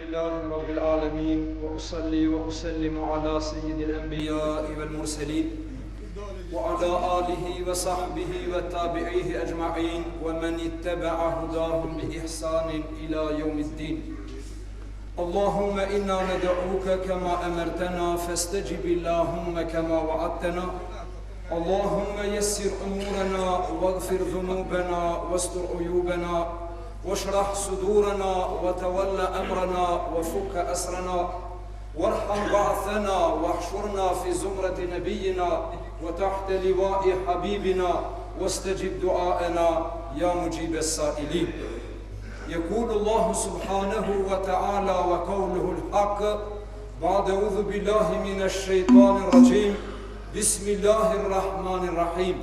لله رب العالمين وأصلي وأسلم على سيد الأنبياء والمرسلين وعلى آله وصحبه وتابعيه أجمعين ومن اتبع هداهم بإحسان إلى يوم الدين. اللهم إنا ندعوك كما أمرتنا فاستجب اللهم كما وعدتنا. اللهم يسر أمورنا واغفر ذنوبنا واستر عيوبنا واشرح صدورنا وتول أمرنا وفك أسرنا وارحم بعثنا واحشرنا في زمرة نبينا وتحت لواء حبيبنا واستجب دعاءنا يا مجيب السائلين. يقول الله سبحانه وتعالى وقوله الحق بعد أعوذ بالله من الشيطان الرجيم بسم الله الرحمن الرحيم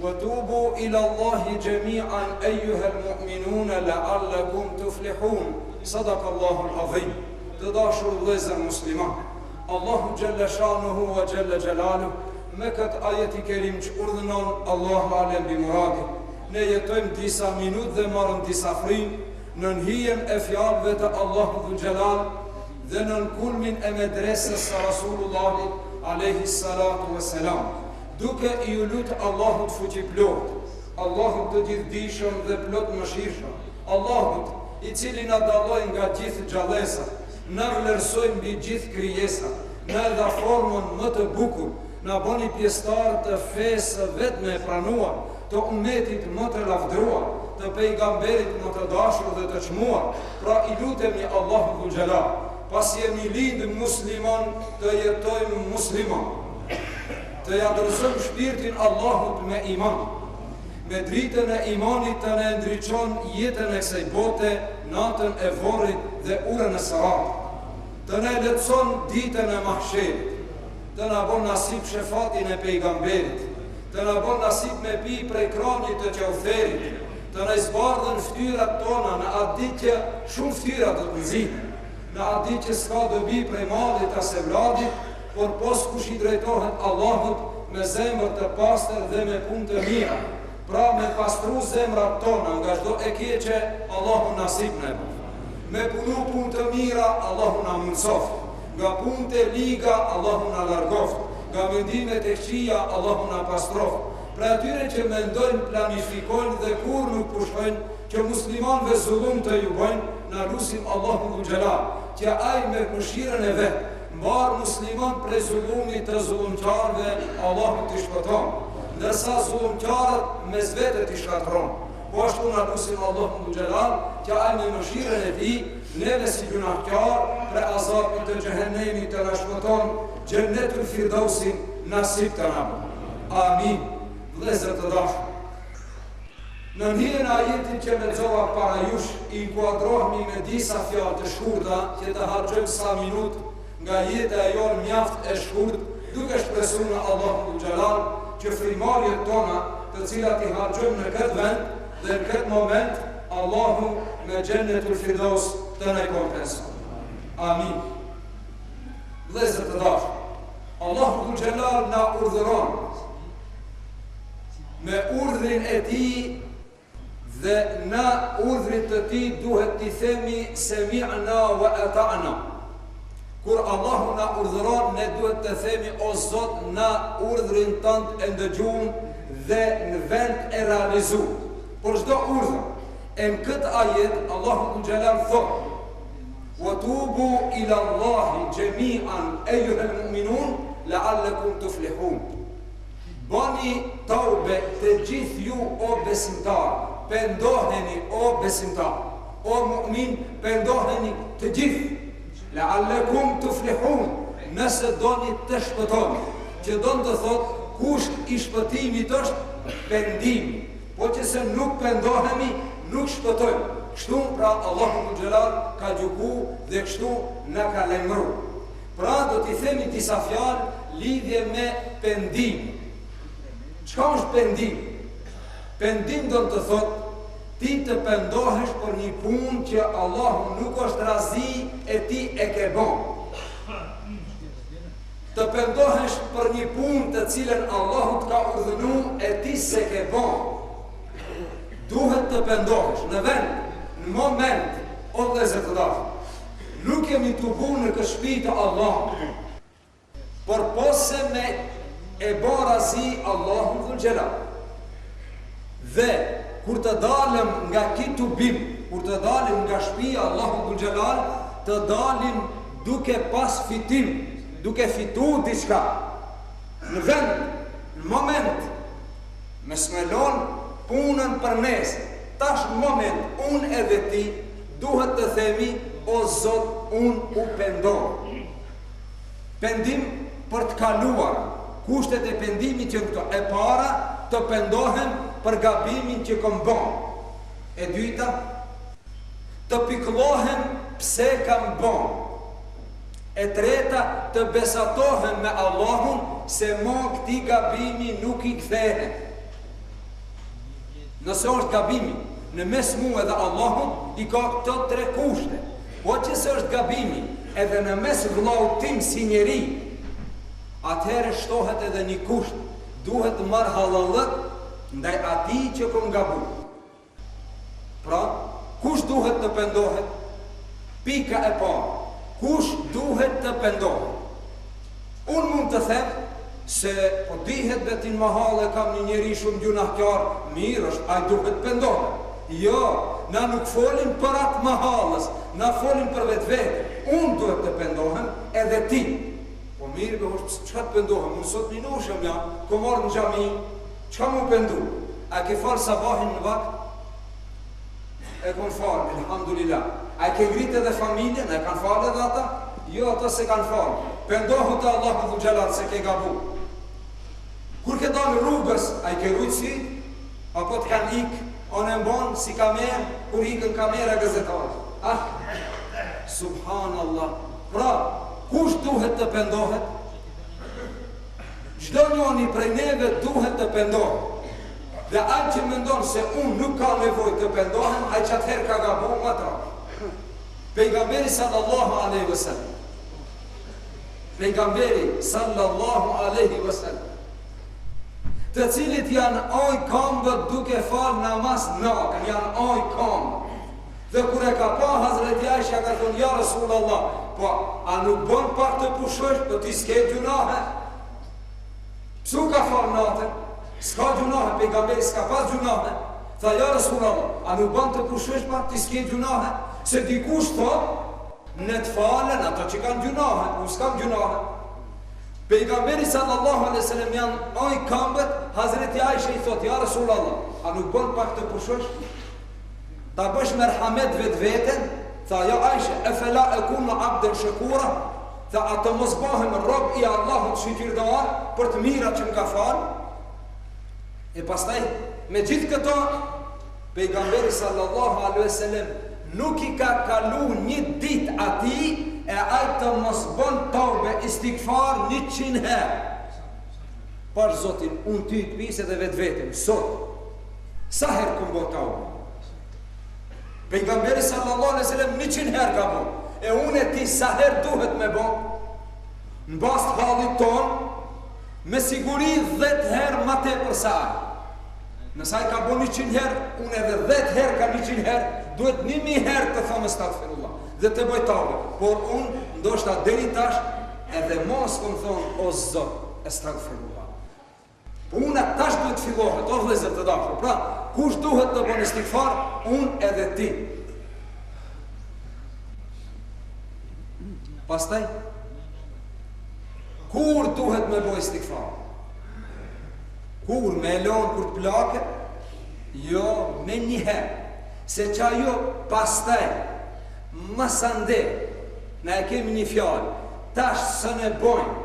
وتوبوا إلى الله جميعا أيها المؤمنون لعلكم تفلحون. صدق الله العظيم. تداشر vëllezër musliman, Allahu Gjelle Shanuhu wa Gjelle Gjelalu me këtë ajeti kerim që urdhënon Allahu alem bi muradi. Ne jetojmë disa minut dhe marrëm disa frim në hijen e fjalëve të Allahu Dhul Gjelal dhe në kulmin e medresës së Rasulullahi alayhi salatu wassalam, duke i lutë Allahut fuqiplot, Allahut të gjithdijshëm dhe plot mëshirshëm, Allahut i cili na dalloi nga gjithë gjallësat, na vlerësoi mbi gjithë krijesat, na dha formën më të bukur, na bëni pjesëtar të fesë vetme e pranuar, të ummetit më të lavdëruar, të pejgamberit më të dashur dhe të çmuar. Pra i lutemi Allahut Dhul Gjelal, pas jemi lindë musliman, të jetojmë musliman, të jadërsojmë shpirtin Allahut me iman, me dritën e imanit të ne ndriçon jetën e kësaj bote, natën e vorrit dhe urën e sarat, të ne lehtëson ditën e mahsherit, të na bën nasib shefatin e pejgamberit, të na bën nasib me pi prej kranit të qautherit, të na zbardhën ftyrat tona në atë ditë që shumë ftyra do të nxihen, në atë ditë që s'ka dobi prej mallit as e vladit, por pos kush i drejtohet Allahut me zemër të pastër dhe me punë të mira, pra me pastru zemrat tona nga çdo e keqe, Allahu nasib na bën. Me punu punë të mira, Allahu na mundsoft. Nga punë të liga, Allahu na largoft. Nga mendimet e këqija, Allahu na pastroft. Pra atyre që mendojnë, planifikojnë dhe kur nuk pushojnë që muslimanëve zullum të ju bëjnë, na lutim Allahu Dhul Gjelal që ai me mëshirën e vet mbar musliman prej zullumit të zullumqarëve, Allahu t'i shpëton, ndërsa zullumqarët mes vete t'i shkatron. Po ashtu na lutim Allahu Dhul Gjelal që ai me mëshirën e tij neve si gjunahqar prej azabit të xhehenemit të na shpëton, xhennetul firdausin nasib të na bën. Amin. Vëllezër të dashur, në njën ajetin që lexova para jush, i inkuadrohemi me disa fjalë të shkurta që të harxojmë sa minut nga jeta e jonë mjaft e shkurt, duke shpresuar në Allahun Dhul Gjelal që frimarjet tona, të cilat i harxojmë në këtë vend dhe në këtë moment, Allahu me xhennetul firdaus të na kompenson. Amin. Vëllezër të dashur, Allahu Dhul Gjelal na urdhëron me urdhrin e tij dhe na urdhrit të tij duhet t'i themi semi'na wa ata'na. Kur Allahu na urdhëron, ne duhet të themi o Zot, na urdhrin tënd e ndëgjum dhe në vend e realizu. Por çdo urdhër, e në këtë ajet Allahu Dhul Gjelal thot: "Wa tubu ila Allahi jami'an ayyuhal mu'minun la'allakum tuflihun." Bani taube të gjithë ju o besimtar, pendoheni o besimtar, o mu'min, pendoheni të gjithë, la'allakum tuflihun, nëse doni të shpëtoni, që donë të thot kusht i shpëtimit është pendimi, po që se nuk pendohemi, nuk shpëtojmë. Kështu pra Allahu Dhul Gjelal ka gjuku dhe kështu na ka lajmëru. Pra do t'i themi disa fjalë lidhje me pendim. Çka është pendim? Pendim do të thot ti të pendohesh për një punë që Allahu nuk është razi e ti e ke bën. Të pendohesh për një punë të cilën Allahu t'ka urdhënuar e ti se ke bën. Duhet të pendohesh në vend, në moment, o vëllezër të dashur, nuk jemi të bu në këshpi të Allah, por pose me e barazi Allahun dhul gjelal. Dhe kur të dalim nga kitu bim, kur të dalim nga shpia Allahun dhul gjelal, të dalim duke pas fitim, duke fitu diçka. Në vend, në moment, me smelon punën për mes, tash në moment, unë edhe ti, duhet të themi, o Zot, unë u pendoj. Pendim për të kaluar, kushtet e pendimit që këto. E para, të pendohem për gabimin që kom bon. E dyta, të piklohem pse kam bon. E treta, të besatohem me Allahun se mo këti gabimi nuk i kthehet. Nëse është gabimi në mes mu edhe Allahun, i ka këto 3 kushte. Po që se është gabimi edhe në mes vllautim si njeri, atëherë shtohet edhe një kusht, duhet marr halallëk ndaj atij që kom gabu. Pra, kush duhet të pendohet? Pika e parë, kush duhet të pendohet? Unë mund të them se po dihet betin mahale kam një njeri shumë gjunahkar, mirë është, ai duhet pendohet. Jo, na nuk folim për atë mahalës, na folim për vetë. Unë duhet të pendohem edhe ti. Po mirë, çka të pendohem? Unë sot minushëm jam, ko marrë në xhami, çka mu pendu? A ke falë sabahin në vakt? E kon falë, elhamdulillah. A ke ngritë edhe familjen? E kanë falë edhe ata? Jo, ata se kanë falë. Pendohu të Allahu dhul gjelal se ke gabu. Kur ke dalë rrugës, a ke rujtësi? Apo të kanë ikë? Onë e mbonë si kamerë, kur ikën kamera gazetarë. Subhanallah. Pra, kush duhet të pendohet? Çdo njoni prej neve duhet të pendohet. Dhe ai që mendon se unë nuk ka nevojë të pendohem, ai që atëherë ka gabu më atë. Pejgamberi sallallahu alaihi wasallam. Pejgamberi sallallahu alaihi wasallam, të cilit janë oj kambët duke falë namaz natën, janë oj kambët. Dhe kur e ka pa Hazreti Aisha ka thonë, ja Rasulullah, po a nuk bën pak të pushosh, po ti s'ke gjunahe? Psu ka falë natën? S'ka gjunahe, pejgamberi s'ka pas gjunahe. Tha, ja Rasulullah, a nuk bën të pushosh pak, ti s'ke gjunahe? Se dikush thot, në të falen ato që kanë gjunahe, unë s'kam gjunahe. Pejgamberi sallallahu alaihi wasallam janë oj kambët, Hazreti Aisha i thot, ja Rasulullah, a nuk bën pak të pushosh? Ta bësh merhamet vetveten? Tha, ja Aisha, e fela e kuna abden shakura? Tha, a të mos bëhem rob i Allahut shqiqirdar për të mira që më ka falë? E pastaj, me gjithë këto, Pejgamberi sallallahu alaihi wasallam nuk i ka kalu një dit ati e ajtë të mos bën taube istikfar 100 herë. Pash Zotin, unë ty të pise dhe vetë vetëm, sot, sa herë këm bën taube? Pejgamberi sallallahu alaihi wasallam 100 herë ka bën, e unë e ti sa herë duhet me bën? Në bast hallit ton, me siguri 10 herë ma te për sa ajë. Nësaj ka bën 100 herë, unë edhe 10 herë ka 100 herë, duhet 1000 herë të thëmë astaghfirullah dhe të bëj tavë. Por unë ndoshta deri tash edhe mos kom thonë o Zot astaghfirullah. Po unë tash duhet fillohet, o vëllezër të dashur. Pra, kush duhet të bën istighfar? Unë edhe ti. Pastaj kur duhet me bëj istighfar? Kur me elon, kur të plaket? Jo, me njëherë. Se qa jo pastaj, masande, ne e kemi një fjallë, tash së ne bojnë,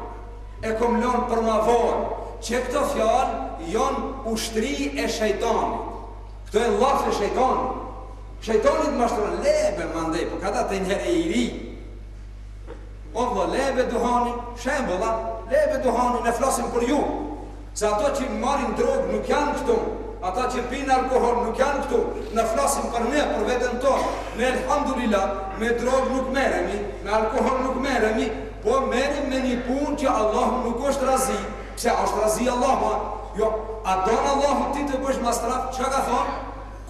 e kom lonë për ma vojnë, që këto fjallë jonë ushtri e shejtanit. Këto e lafë e shejtanit. Shejtanit ma shtërën, lebe mandej, po kada të njëherë e i ri. O vë, lebe duhani, shembëla, lebe duhani, ne flasim për ju. Se ato që marrin drogë nuk janë këtu, ata që pinë alkohol nuk janë këtu, në flasim për ne, për vetën tonë. Ne elhamdulillah, me drogë nuk merremi, me alkohol nuk merremi, po merrem me një punë që Allahu nuk është razi, pse është razi Allahu. Jo, a don Allahu ti të bësh mastraf? Çka ka thonë?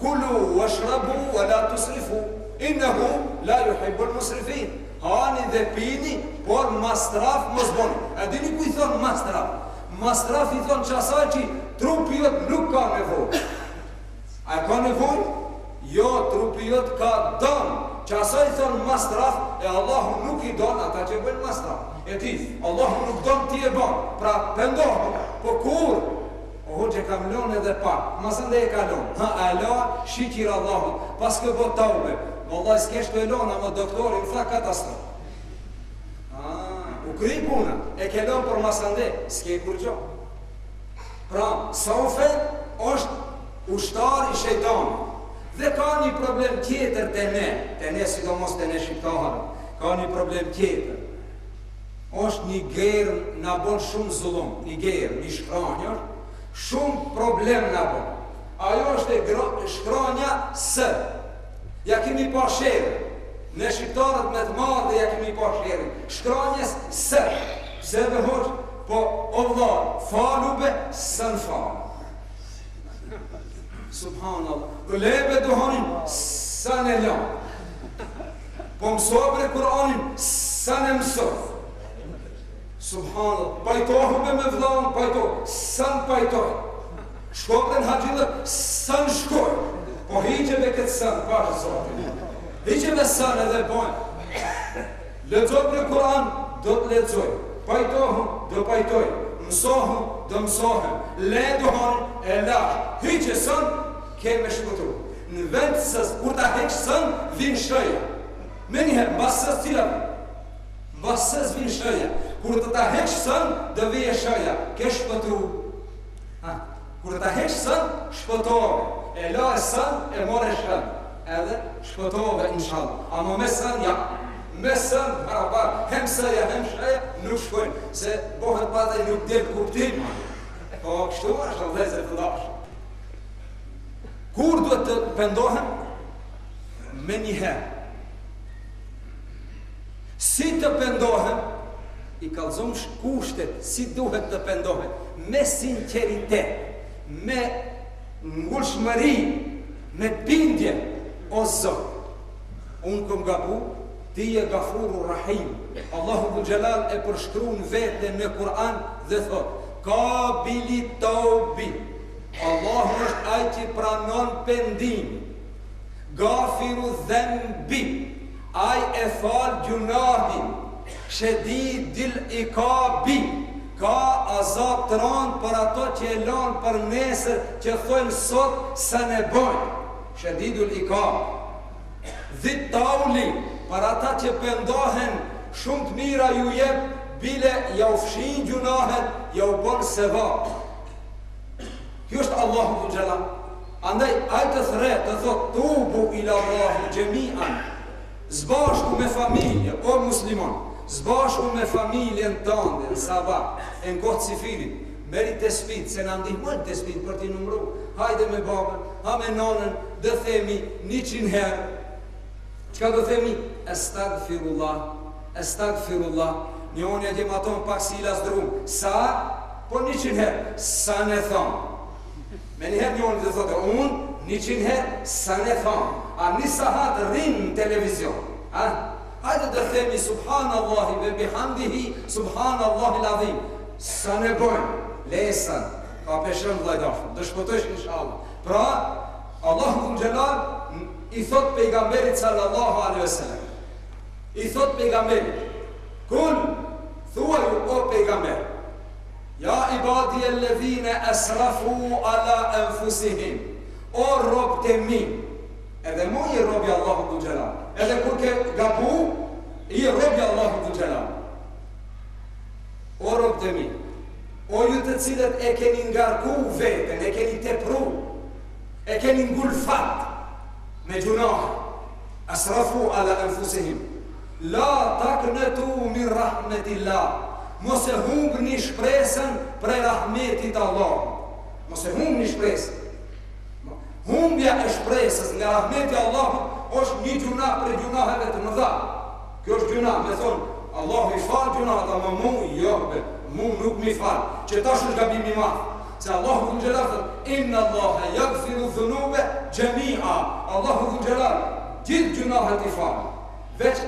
Kulu washrabu wa la tusrifu, innahu la yuhibbul musrifin. hani dhe pini, por mastraf mos boni. E dini ku i thonë mastraf? Mastraf i thonë qasaj që trupi jot nuk ka nevoj. A ka nevoj? Jo, trupi jot ka dënë. Qasaj i thonë mastraf, e Allahu nuk i donë ata që bëjnë mastraf. E ti, Allahu nuk donë ti e banë. Pra, pëndohë, po kur? O që kam lonë edhe pak, masën dhe e ka lonë. Ha, e la, shikir Allahut, pas ke bot taube. Vëllaj, s'kesh të e lonë, ama doktorin tha katastrof. U kry puna, e ke lonë për masën dhe, s'ke kur gjo. Pra, Saufe është ushtar i shejtanit. Dhe ka një problem tjetër të ne, sidomos të ne shqiptarë, ka një problem tjetër. Është një gerë në bon shumë zullum, një gerë, një shkranjër, shumë problem në bon. Ajo është e shkranja së. Ja kemi pa shere. Ne shqiptarët me të marrë dhe ja kemi pa shere. Shkranjes së. Pse dhe hoqë, po o vlarë, falube së në falë. Subhanallah. Këlebe duhanin sa në lanë. Po mësobre Kur'anin sa në mësofë. Subhanallah. Pajtohu me vllaun, pajtohu. Sa në pajtohu. Shkobre në haqilë, sa në shkoj. Po hiqeve këtë sa në pashë zotin. Hiqeve sa në edhe bojnë. Lexobre Kur'an, do të lexoj. Pajtohu, do pajtoj. Mësohu, do mësohem. Le duhanin, e la. Hiqe sën, keme shkutru. Në vend sës, kur ta heq sën, vinë shëja. Me njëherë, mbas sës cila mbas sës vinë shëja. Kur të ta heq sën, dhe vije shëja. Ke shpëtru. Kur të ta heq sën, shpëtove. E la e sën, e more shën. Edhe shpëtove, inshallah. Ama me sën, ja. Me sën, barabar, hem sëja, hem shëja, nuk shkojnë. Se bohet pata nuk del kuptim. Po, kështu është në dhezër të dashë. Kur duhet të pendohem? Me njëherë. Si të pendohem? I kalzom kushtet, si duhet të pendohem? Me sinceritet, me ngullshmëri, me bindje, o Zot. Unë këm gabu, ti e Gafuru Rahim. Allahu Dhul Gjelal e përshkruan vete në Kur'an dhe thot, ka bili taubi. Allahu është ai që pranon pendim. Gafiru dhenbi, ai e fal gjunahin. Shedidil ikabi, ka azab të ranë për ato që e lanë për nesër, që thojnë sot se ne bojnë. Shedidul ikab. Dhit tauli, për ata që pendohen, shumë të mira ju jep, bile ja u fshin gjunahet, ja u bon sevap. Kjo është Allahu Dhul Gjelal. Andaj, ajtë thre, të thot, tubu ila Allahu gjemian, zbashku me familje, o muslimon, zbashku me familjen tënde, në sabah, e në kohë cifilit, meri të spit, se në ndihmën të spit për t'i numru, hajde me babën, ha me nonën, dhe themi 100 herë. Qka dhe themi? Estagfirullah, estagfirullah, një onë e gjematon pak si ilas drum, sa? Po 100 herë, sa ne thonë. Me njëherë njënë dhe thote, unë 100 herë sa ne thonë, a një sahat rrinë në televizion. Hajde dhe themi, subhanallahi ve bihamdihi, subhanallahi ladhim. Sa ne bojnë, lesën, ka peshën vlajdashën, dhe shpëtësh inshallah. Pra, Allahu Dhul Gjelal i thot pejgamberit sallallahu alaihi wasallam. I thot pejgamberit, kul, thua ju o pejgamberit, ja ibadi e ledhine esrafu ala enfusihim. O robë të mi. Edhe mu i robja Allahu Dhul Gjelal. Edhe kur ke gabu, i robja Allahu Dhul Gjelal. O robë të mi. O ju të cilët e keni ngarku vetën, e keni tepru, e keni ngulfat me gjunahë. Esrafu ala enfusihim. La taknetu min rahmetillah. Mos e humbë një shpresën prej rahmetit Allah. Mos e humbë një shpresën. Humbja e shpresës nga rahmeti Allah është një gjuna për gjunaheve të mëdha. Kjo është gjuna, me thonë, Allah i falë gjunahet, ama mu, jo, mu nuk mi falë. Që tash është gabimi madhë. Se Allah Dhul Gjelal thëtë, inna Allah e jagfiru dhunube gjemia. Allah Dhul Gjelal gjithë gjunahet i falë. veç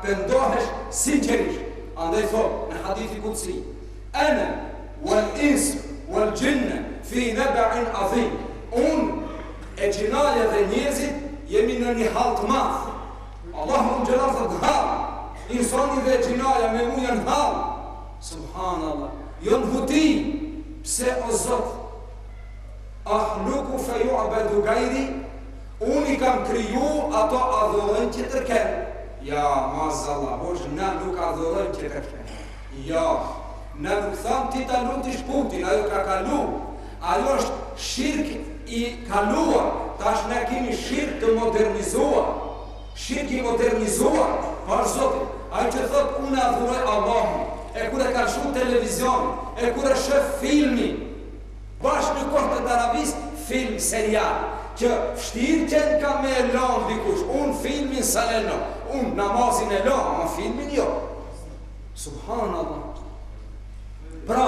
pendohesh sinqerisht. Andaj thot në hadithi kutsi, ana wal ins wal jinna fi nab'in azim. Unë e gjinaja dhe njerëzit jemi në një hall të madh. Allahu më xhelal thot hall. Insani dhe gjinaja me mu janë hall. Subhanallah. Jon huti. Pse o Zot? Ahluku fe yu'badu gajri. Unë i kam kriju, ato adhurojnë që tërken. Ja, mazallah, hosh, na nuk adhurojnë që tërken. Ja, na nuk tham ti ta lutish Putin, ajo ka kalu. Ajo është shirk i kaluar. Tash ne kemi shirk të modernizuar. Shirk i modernizuar, par Zotit. Ajo që thot, unë adhuroj Allahun. E kur e ka shu televizion, e kur e shëf filmi, bashkë në kohë të Arabis, film serial. Që fështirë qenë ka me e lanë dikush, unë filmin sa e lanë, unë namazin e lanë, ma filmin jo. Subhanallah. Pra,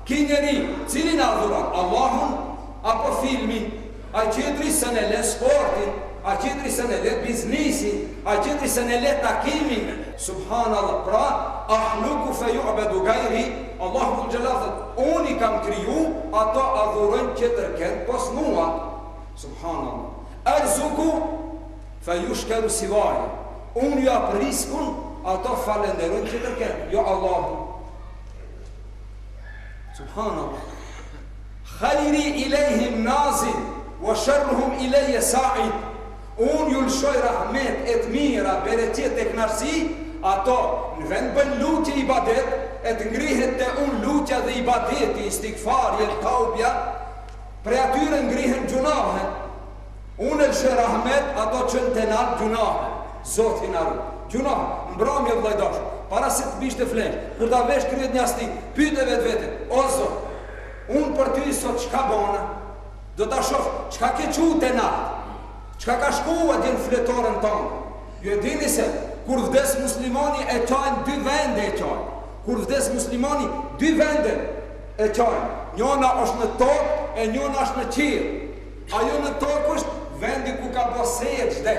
ki njeri, cilin adhuran, Allahun, apo filmin, a qëtëri se në le sportin, a qëtëri se në le biznisin, a qëtëri se në le takimin. Subhanallah. Pra, ahluku fe yu'badu gajri, Allahu gjelathet, unë i kam kriju, ato adhurojnë që tërken pos mua. Subhanallah. Arzuku fa yushkaru sivaj. Unë ju apë riskun, ato falenderojnë që tërken. Jo Allahu. Subhanallah. Khajri i lejhim nazin, wa shërruhum i leje sa'id. Unë ju lëshoj rahmet e të mira, bereqet e knarsi, ato në vend bën lutje i badet, e të ngrihet të unë lutja dhe i badeti, istikfarje, taubja, pre atyre ngrihen gjunahe. Unë lëshoj rahmet, ato që në tenat gjunahe. Zotin arru. Gjunahe, mbramje vllajdash, para se të bishte flesh, kur ta vesh kryet një astik, pyte vetë, o Zot, unë për ty sot qka bona, do ta shof, qka ke qu tenat, qka ka shku atje në fletoren tonë. Ju e dini se, kur vdes muslimani e qajnë dy vende e qajnë. Kur vdes muslimani, dy vende e qajnë. Njona është në tokë, e njona është në qirë. Ajo në tokë është vendi ku ka bosejë qde.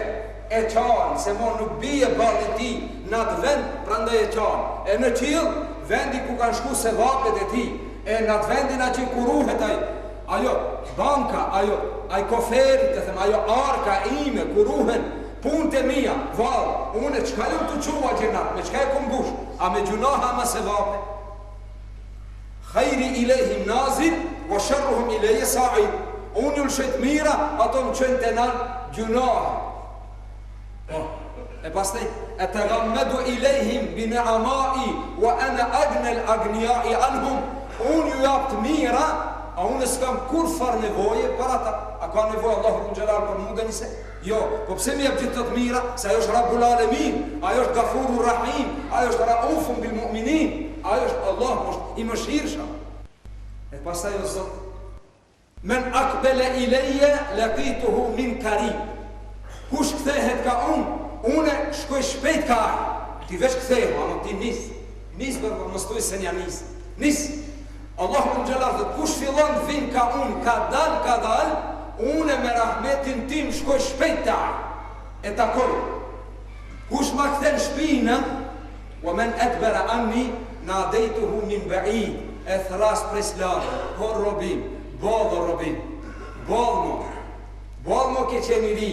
E qajnë, se mo nuk bije bërë ti në atë vend, prandaj e qajnë. E në qirë, vendi ku kanë shku se vapet e ti. E në atë vendin a që kuruhet ajo banka, ajo koferit, ajo arka ime, kuruhen, punë të mija, valë, unë qka ju të qua gjenat, me qka e kumbush, a me gjunaha ma se vape. Khajri i lejhim nazir, o shërruhum i leje sa'id. Unë ju lëshet mira, ato më qënë të nërë gjunaha. E pastaj, e të gammedu i lejhim bine amai, wa ana agnel agnjai anhum, unë ju japë të mira, a unë s'kam kur farë nevoje për ata. A ka nevoje Allahu në gjelar për munga njëse? Jo, po pse mi e gjithë të mira, se ajo është Rabbul Alamin, ajo është Gafuru Rahim, ajo është Raufun bil mu'minin, ajo është Allah, është i mëshirësha. E pastaj o Zot, men akbele i leje, laqituhu min karim. Kush kthehet ka unë shkoj shpejt ka aj. Ti vesh kthehu, ama ti nis për mëstuj se nja nis. Allahu në gjelar dhe kush fillon vin ka unë, ka dal, unë me rahmetin tim shkoj shpejt të aj, e takoj. Kush ma këthen shpinën, wa men edbera anni, na dejtuhu min ba'id, e thras preslarë, por robim, bodho robim, bodhmo ke qeni ri,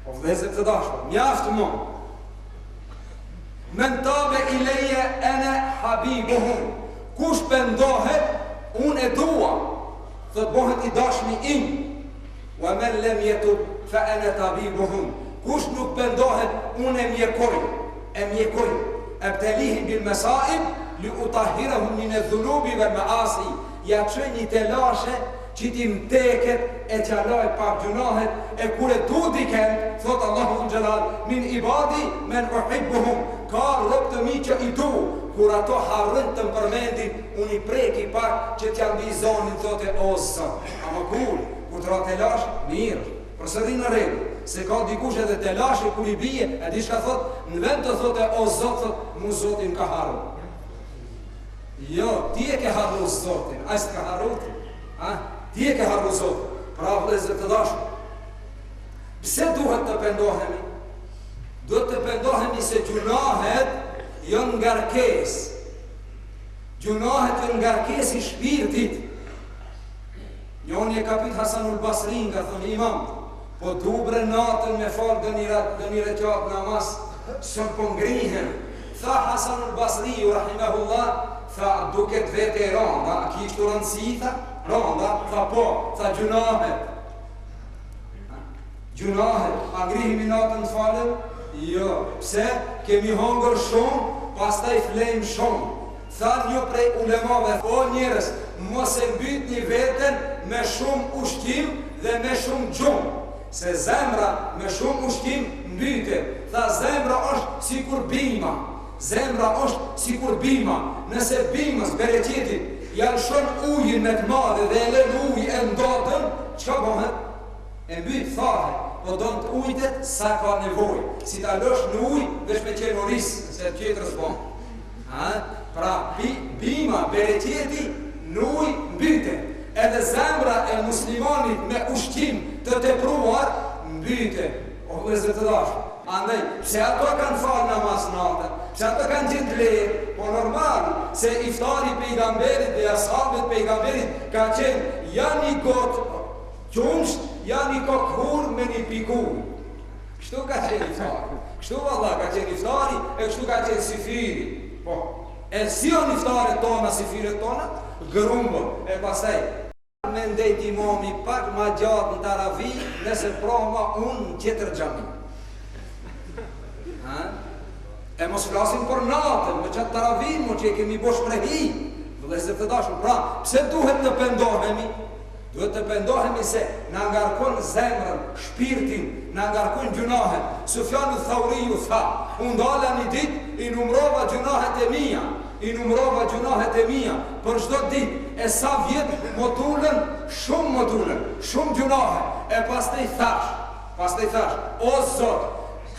o vdhezër të dashur, mjaftë mo. Men tabe i leje ene habibuhum, kush pëndohet, unë e dua, thët bohet i dashmi im, wa men lem jetu fa ene tabibuhum, kush nuk pëndohet, unë e mjekoj, e btelihim bil mesaib, li utahirahum min e dhunubi ve me asi, ja që një telashe, që ti mteket e qalaj pak gjunahet, e kure tu diken, thot Allahu në gjelal, min ibadi men uhibbuhum, ka rëp të mi që i du, kur ato harrën të më përmendin, unë i preki pak që t'ja mbi zonin, thot e osa, ama kur të ra telash, mirë, përsëri në regu, se ka dikush edhe telash e kur i bije, e di shka thot, në vend të thot e o zot, thot, mu zotin ka harru. Jo, ti e ke harru zotin, a s'ka harru ti, ti e ke harru zotin, pra vlezër të dashur. Pse duhet të pendohemi? do të pendohemi se gjunahet janë ngarkesë. Gjunahet janë ngarkesë i shpirtit. Njoni e ka pyet Hasanul Basrin, ka thonë imam, po dubre natën me falë dë një rekat namaz, sën po ngrihen. Tha Hasanul Basri, rahimahullah, tha duket vete e randa, a ki kështu rëndësi, tha, randa, tha po, tha gjunahet. Gjunahet, a ngrihemi natën të falën? Jo, pse? Kemi hongër shumë, pastaj flejmë shumë. Tha një prej ulemave, o njerës, mos e mbyt një veten me shumë ushqim dhe me shumë gjumë. Se zemra me shumë ushqim mbytet. Tha zemra është sikur bima. Zemra është sikur bima. Nëse bimës, bereqetit, janë shumë ujin me të madhe dhe e lën uj e ndotën, çka bëhet? E mbyt thahet. Po do të ujtet sa ka nevojë. Si ta lësh në ujë, veç me qenoris, se tjetër s'bon. Pra, bima, bereqeti, në ujë mbytet. Edhe zemra e muslimanit me ushqim të tepruar mbytet. O vëllezër të dashur. Andaj, pse ato kanë falë namaz natën, pse ato kanë gjithë lehtë, po normal, se iftari pejgamberit dhe ashabët pejgamberit ka qenë janë një gotë qumsht, janë një kokhur me një pikur. Kështu ka qenë iftari. Kështu valla ka qenë iftari e kështu ka qenë sifiri. Po, e si janë iftaret tona, sifiret tona? Gërumbë, e pasaj. Me ndejt imami pak ma gjatë në taravi, nëse proma unë në tjetër gjami. E mos flasim për natën, me qatë taravin, mo që e kemi bosh prehi. Vëllezër të dashur, pra, pse duhet të pendohemi? Duhet të pendohemi se në ngarkon zemrën, shpirtin, në ngarkon gjunahet. Sufjanu Thauriju tha, unë dala një dit, i numrova gjunahet e mija. I numrova gjunahet e mija. Për shdo dit, e sa vjetë motullën, shumë gjunahet. E pas të i thash, o Zot,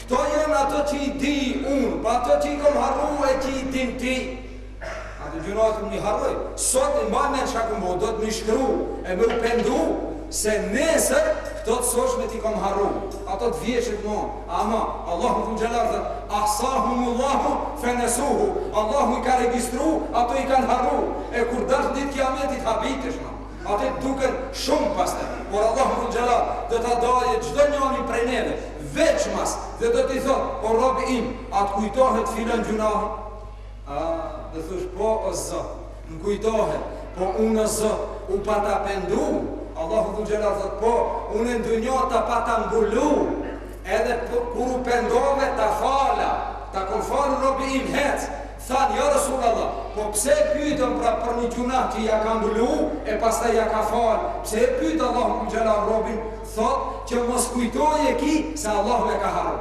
këto jenë ato që i di unë, pa ato që i kom harru e që i din ti. Ato gjunahet më një harroj. Sot i mbaj me në shakumbo, do të më shkru e më pendu, se nesër këto të soshme ti kom harru. Ato të vjeqet më. Ama, Allahu të gjelar dhe, ahsahumullahu fenesuhu. Allahu i ka registru, ato i kanë harru. E kur dash ditë kiametit habitesh në. Ato të duken shumë paste. Por Allahu të gjelar dhe të daje gjdo njani prej neve. Veç mas, dhe do t'i thot, o robi im, atë kujtohet filan gjunahe? Dhe thush, po o Zot, më kujtohet, po unë o Zot, u pa ta pendu, Allahu dhu gjelar thot, po, unë ndënjo ta pa ta mbullu, edhe kur u pendove ta fala, ta kon falu robi im hec, than, ja Rasulallah, po pse pyetëm pra për një gjunah që ja ka mbullu, e pastaj ja ka fal, pse pyet Allahu dhu gjelar robin, thot që mos kujtoj e ki se Allahu e ka harru.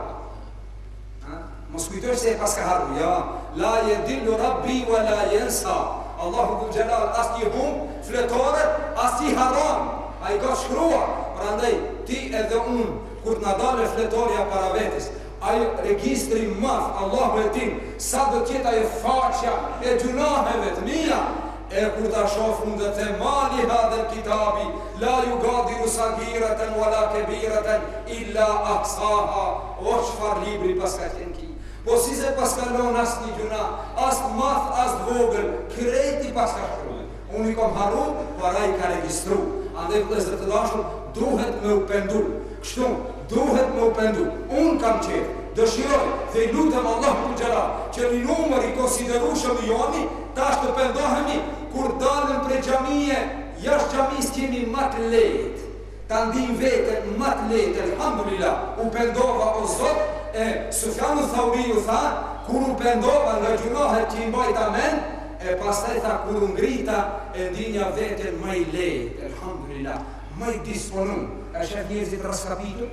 Mos kujtoj se e pas ka harru. Ja, la yedillu rabbi wa la yansa. Allahu dhul jalal as ti hum fletoret, as ti haram. Ai ka shkruar. Prandaj ti edhe unë kur na dalë fletorja para vetes, ai registri madh Allahu e din sa do të jetë ajo faqja e gjunaheve të mia. E kur ta shoh fundet e mali hadhe kitabi, la ju gadiru sagiratan wala kebiratan illa aksaha. O çfar libri pas ka qenë ki? Po si se pas kalon as një gjuna, as math, as vogël, krejti pas ka shkruar. Unë i kom harru, para i ka registru. Andaj vëllezër të dashur, duhet me u pendu. Kështu, duhet me u pendu. Unë kam qenë, dëshiroj dhe i lutem Allahu xhelal që një numër i konsiderueshëm i joni tash të pendohemi kur dalëm prej xhamie, jashtë xhamisë kemi më të lehtë. Ta ndim veten më të lehtë, alhamdulillah. U pendova o Zot, e Sufjanu Thauriu tha, kur u pendova nga gjunahet që i mbajta men, e pastaj tha kur u ngrita, e ndinja veten më i lehtë, alhamdulillah, më i disponum. A shef njerëzit raskapitur?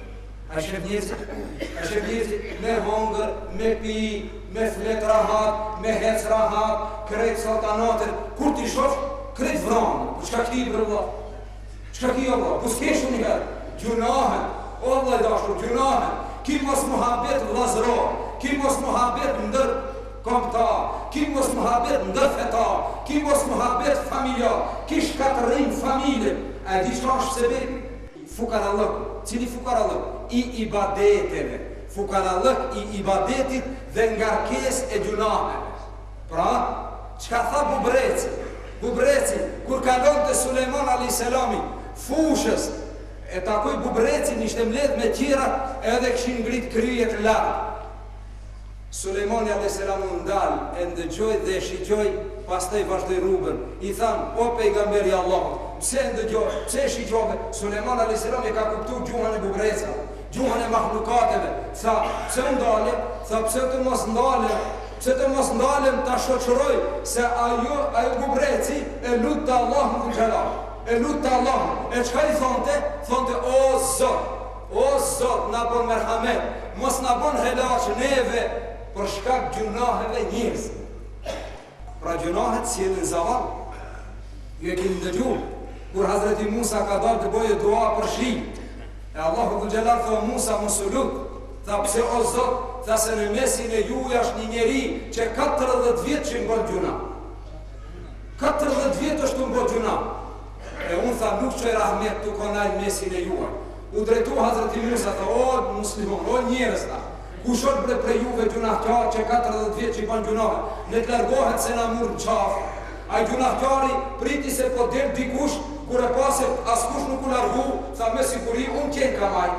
A shef njerëzit me hongër, me pi, me flet rahat, me hec rahat, krejt saltanatër, kur t'i shosh, krejt vranë, qka këti i bërëva? Qka ki o vla? Puskeshu njëherë, gjunahet, o vla i dashur, gjunahet, ki mos muhabet vlazror, ki mos muhabet ndër komptar, ki mos muhabet ndër fetar, ki mos muhabet familjar, ki shkatërim familje, e di qka është sebebi? Fukarallëk, cili fukarallëk? I ibadeteve. fukarallëk i ibadetit dhe ngarkesë e gjunaheve. Pra, çka tha Bubreci? Bubreci, kur kalon të Sulejman a.s. fushës, e takoj Bubrecin, ishte mbledh me tjera, edhe kishin ngrit kryet lartë. Sulejmani a.s. ndal, e ndëgjoj dhe shigjoj, pastaj vazhdoi rrugën. I than, o pejgamberi Allahut, pse ndëgjoj, pse shigjove? Sulejman a.s. e ka kuptuar gjuhën e Bubreca, gjuhën e mahlukateve. Tha, pse u ndale? Tha, pse të mos ndale? Pse të mos ndalem ta shoqëroj se ajo Bubreci e lut të Allahun të xhelal. E lut të Allahun. E çka i thonte? Thonte, o Zot, na bën merhamet, mos na bën helaç neve për shkak gjunaheve njerëz. Pra gjunahet sjellin zavall. Ju e keni dëgjuar kur Hazreti Musa ka dalë të bëjë dua për shi. E Allahu të xhelal tha Musa mos u lut. Tha, pse o Zot? Tha, se në mesin e juaj është një njeri që 40 vjet që mbon gjuna. 40 vjet është të mbon gjuna. E unë tha, nuk që e rahmet të konaj mesin e juaj. U drejtu Hazreti Musa, tha, o muslimon, o njerëz, tha, kush është prej juve gjunahtar që 40 vjet që i bën gjunave, ne të largohet se na murë në qafë. Ai gjunahtari priti se po del dikush, kur e pase askush nuk u largu, tha, me siguri unë qenë kamaj.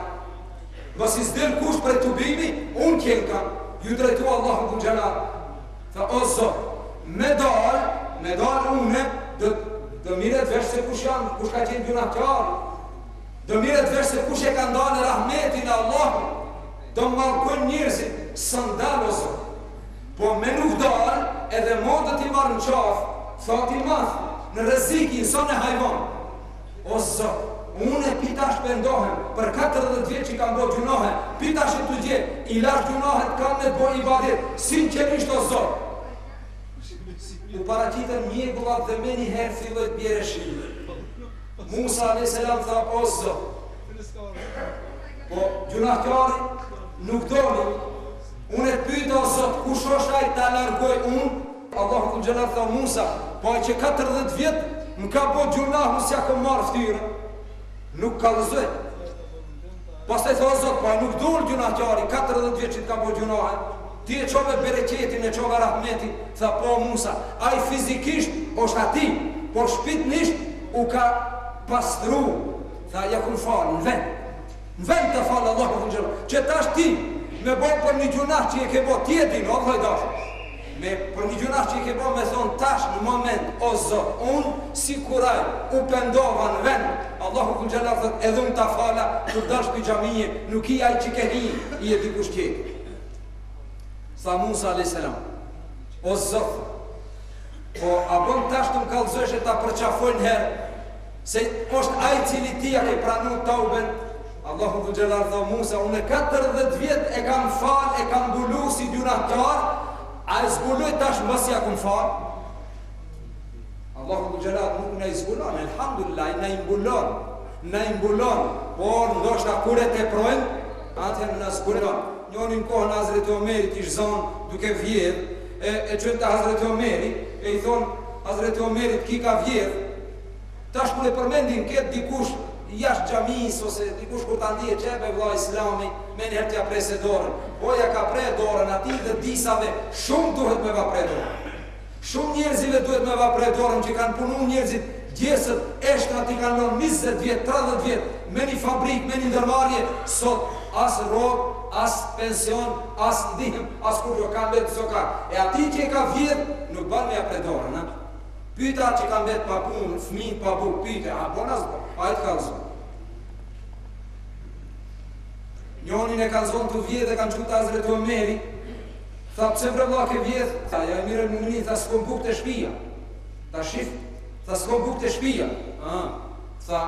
Mos i s'del kush prej tubimi, unë qenë kam. Ju drejtu Allahu të xhelal. Tha, o Zot, me dal une, do miret vesh se kush ka qenë gjunahtar. Do miret vesh se kush e ka ndalë rahmetin e Allahut. Do mallkojnë njerëzit, së ndal o Zot. Po me nuk dal, edhe modët i marrë në qafë, thot i math, në rrezikin, son e hajvan. O Zot, unë e pitash pendohem për 40 vjet që kam bërë gjunohe, pitash e të gje, i lash gjunohet kam me të bërë ibadet, sinqerisht o Zot. U paraqitën mjegullat dhe me një herë filloj të bjerë shile. Musa a.s. tha, o Zot, po gjunahtari nuk doli, unë e pyta o Zot, kush është ai ta largoj unë? Allahu të xhelal tha Musa, po ai që 40 vjet më ka bërë gjunah, s'ja kom marrë ftyrën. Nuk ka lëzoj. Pastaj tha o Zot, pa nuk dul gjunahtari 40 vjet që të ka bërë gjunahe. Ti e qove bereqetin, e qove rahmetin. Tha, po Musa, ai fizikisht është ati, por shpirtnisht u ka pastru. Tha, ja kun falë, në vend të falë Allahu të xhelal. Që tash ti me bërë për një gjunah që e ke bërë tjetin, o vëllai dashur. Për një gjunah që i ke bërë me thonë tash në moment, o Zot, unë si kuraj u pendova në vend. Allahu të xhelal thot, edhe unë ta fala, kur dash për xhamie, nuk i ai që ke hi, i e dikush tjetër. Tha Musa a.s. O Zot, po a bën tash të më kallëzosh e ta përqafojnë herë, se është ai cili ti ja ke pranu tauben. Allahu të xhelal tha Musa, unë 40 vjet e kam fal, e kam mbulu si gjunahtar, a e zbuloj tash mbas ja kum fal? Allahu të xhelal nuk na zbulon, elhamdulillah, na imbulon, por ndoshta kur e teprojnë, atëherë na zbulon. Njërin kohën Hazreti Omerit ish zonë duke vjedh, e qënë të Hazreti Omerit, e i thonë Hazreti Omerit ki ka vjedh. Tash kur e përmendin këtë dikush jashtë xhamisë ose dikush kur ta ndije çepe vëlla Islami, me njëherë t'ja prese dorën. Oja ka pre dorën atij dhe disave shumë duhet me va pre dorën. Shumë njerëzive duhet me va pre dorën që kanë punu njerëzit gjesët, eshtrat i kanë lënë 20 vjet, 30 vjet, me një fabrik, me një ndërmarrje, sot as rrogë, as pension, as ndihmë, as kur jo kanë vetë sokak. E ati që e ka vjedh, nuk ban me ja pre dorën, ha? Pyta që kanë vetë pa punë, fëmijë pa bukë, pyta, a bon as bon, a e të kanë zonë. Njonin e kanë zonë të vjedh dhe kanë qëtë Hazreti Omeri, tha pse bre vlla ke vjedh? Tha, ja e mire mu'minin, tha s'kom bukë të shpia. Ta shif, tha s'kom bukë të shpia. Tha,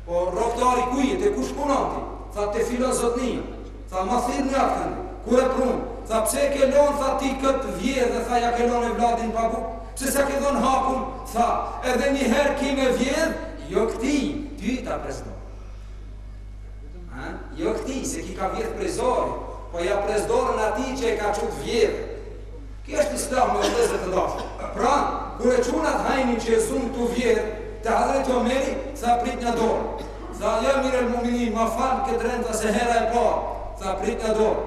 po rroftari kujet, e kush punati? Tha, te filozotnia. Tha, ma thirë një aftën, kur e prunë? Tha, pse ke lonë, tha ti këtë vjedh dhe tha, ja ke lonë e vladin pa bukë? Pse sa ke dhonë hapun? Tha, edhe një herë ki me vjedh, jo këti, ty ta prezdo. Jo këti, se ki ka vjedh prezori, po ja prezdorën ati që e ka qut vjedh. Kjo është islam me vëllezër të dashur. Pra, kur e qunat hajnin që e zunë të vjedh, te Hazreti Omeri, tha prit një dorë. Tha, ja mire mu'minin, ma falë këtë renta se hera e parë. tha prit në dorë.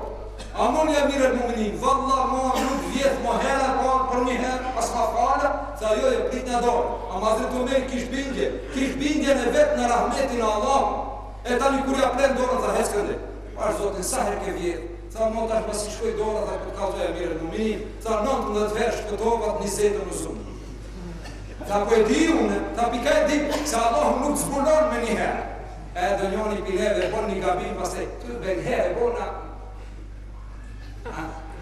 A mon ja mirë mu'minin, valla mo nuk vjetë mo hera, për një herë, as ma fala, tha jo e prit në dorë. A Hazreti Omer kish bindje në vetë në rahmetin e Allah. E tani kur ja plen dorën, tha heskënde, parë zotin, sa herë ke vjetë? Tha mo tash pas i shkoj dorë, tha këtë kalzoj e mirë mu'minin, tha 19 versh këtovat 20 në zumë. Tha po e di unë, tha pika e di, se Allah nuk zbulon me një herë. E dhe njoni pileve, bon një gabim, pas të ben herë, bona,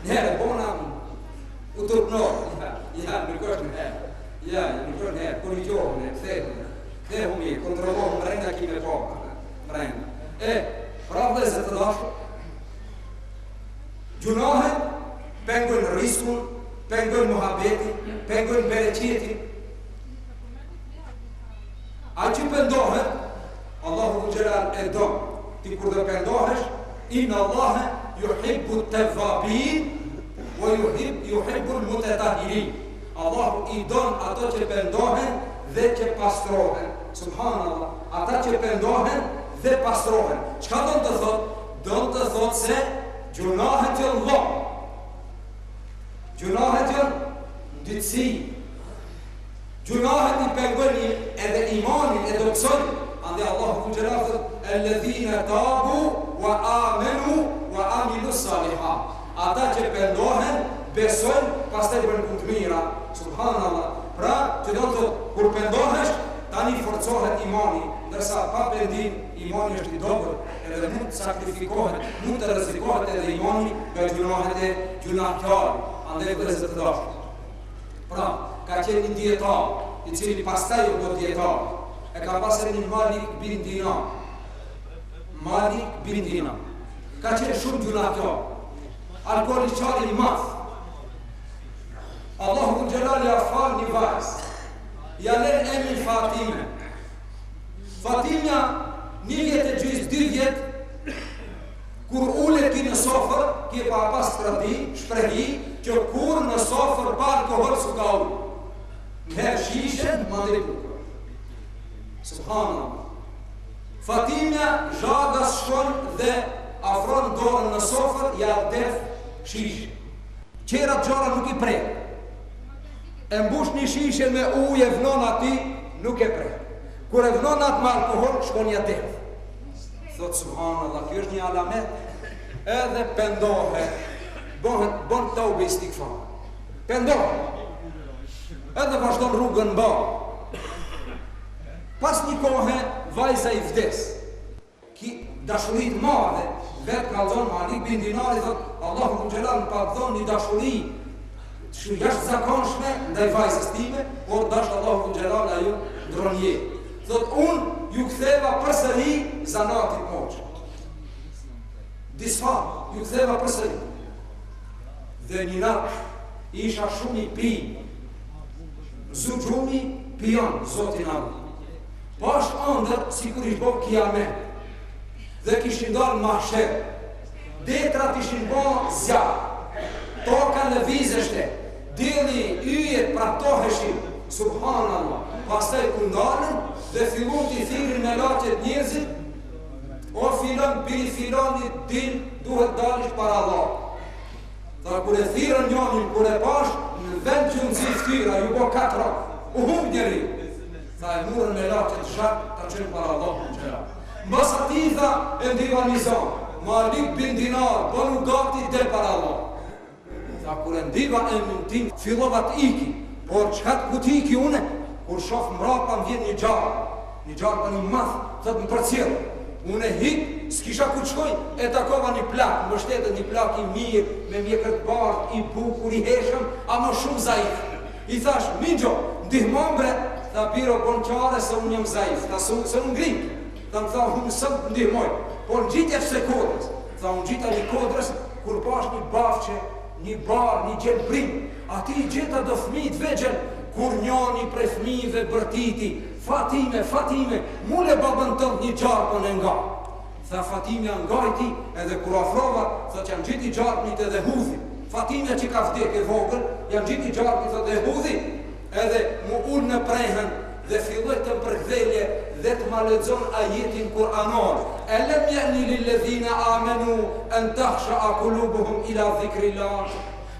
herë, bona, u tërpnor, ja, nërkosh në herë, ja, nërkosh në herë, kur i gjohën e, kthehëm i, kontrollohëm, mrenda kime po, mrenda. E, pravde se të dashë, gjunohen, pengojnë riskun, pengojnë muhabeti, pengojnë bereqetin. A që pëndohet, Allahu Gjelal e do, ti kur dhe pëndohesh, inë Allahe yuhibbu tevabin, wa yuhibbu mutetahirin. Allahu i don ato që pëndohen dhe që pastrohen. Subhanallah, ata që pëndohen dhe pastrohen. Qka do të thot? Do të thot se gjunahet jënë lo. Gjunahet jënë dytësi. Gjunahet i pengojnë edhe imanin, edhe pësojnë. Ande Allahu Gjelal thot, alladhina tabu wa amenu wa amilu salihat. Ata që pendohen, besojnë, pas të bërën punë të mira. Subhanallah. Pra, që do të kur pendohesh, tani forcohet imani, ndërsa pa pendim, imani është i dobër, edhe mund të sakrifikohet, mund të rrezikohet edhe imani, nga gjunahet e gjunahkari. Ande vëllezër të dashur. Pra, ka qenë një dietar, i cili pastaj u bë dietar. E ka pasur një Malik bin Dinar. Malik bin Dinar. Ka qenë shumë gjunahkar. Alkoolizëm i madh. Allahu Gjelal ja fal një vajzë. Ja lën emrin Fatime. Fatimja, 1 vjet e gjys, 2 vjet, kur ulet ki në sofër, ki pa pas strati, shprehi, që kur në sofër pa alkohol s'u ka ullë. Nherë shishen, mande bukër. Subhanallah. Fatimja zhagas shkon dhe afron dorën në sofër, ja def shishen. Qerat gjora nuk i prej. E mbush një shishen me ujë e vnon ati, nuk e prej. Kur e vnon atë me alkohol, shkon ja def. Thot subhanallah, kjo është një alamet. Edhe pendohet, bon të ube istikfar. Pendohet. Edhe vazhdon rrugën ba. Pas një kohë, vajza i vdes. Ki dashurit madhe, vetë kalzon Malik bin Dinari, thot, Allahu Gjelal më pakdhon një dashuri që jashtë zakonshme ndaj vajzës time, por dash Allahu Gjelal ajo dronje. Thot, unë ju ktheva përsëri zanatit moqë. Disfa, ju ktheva përsëri. Dhe një natë, isha shumë i pi. Zugjumi pion, zotin Allah. Pash ndër, si kur ishtë bo kiamet. Dhe kishin dalë mahsher. Detrat ishin bo zjarë. Toka në vizeshte. Dili yjet praptoheshin. Subhanallah. Pastaj ku ndalën dhe fillon t'i thirin me laqet njerëzit. O filon, biri filonit, din, duhet dalish para Allah. Tha kur e thirën njonin, kur e pash, në vend që në zilë thyra, ju bo 4 rakë. U hum njeri. Tha e murën me laqet zhak, ta qenë para Allah në gjera. Mbas ati tha e ndivanizon, Malik bin Dinar, bënu gati del para Allah. Tha kur e ndiva e mëntim, fillovat iki, por qëkat ku ti iki une, kur shof mrapa më vjen një gjarë për një math, thët më përcjellë. Unë e hik, s'kisha ku qoj, e takova një plak, më shtetet një plak i mirë, me mjekër të bardh, i bukur, i heshëm, a më shumë zaif. I thash, Mingjo, ndihmon bre, tha biro bonqare se unë jam zaif, tha se unë ngrim, tha më tha unë së ndihmoj, por në gjitja që se kodrës, tha unë gjita një kodrës, kur pash një bafqe, një bar, një gjelbrim, ati i gjeta do fmit vegjel, kur njani prej fmive bërtiti, Fatime, mule babën tëmë një gjarë për në nga. Tha Fatimja ngajti, edhe kur afrova, tha që janë gjiti gjarëpnit edhe hudhi. Fatimja që ka vdek e vogël, janë gjiti gjarëpnit edhe hudhi, edhe mu ullë në prehen, dhe filloj të më përkdhelje, dhe të ma lexon ajetin kuranor. Alam ya'ni lilladhina amanu an takhsha'a qulubuhum ila dhikrillah.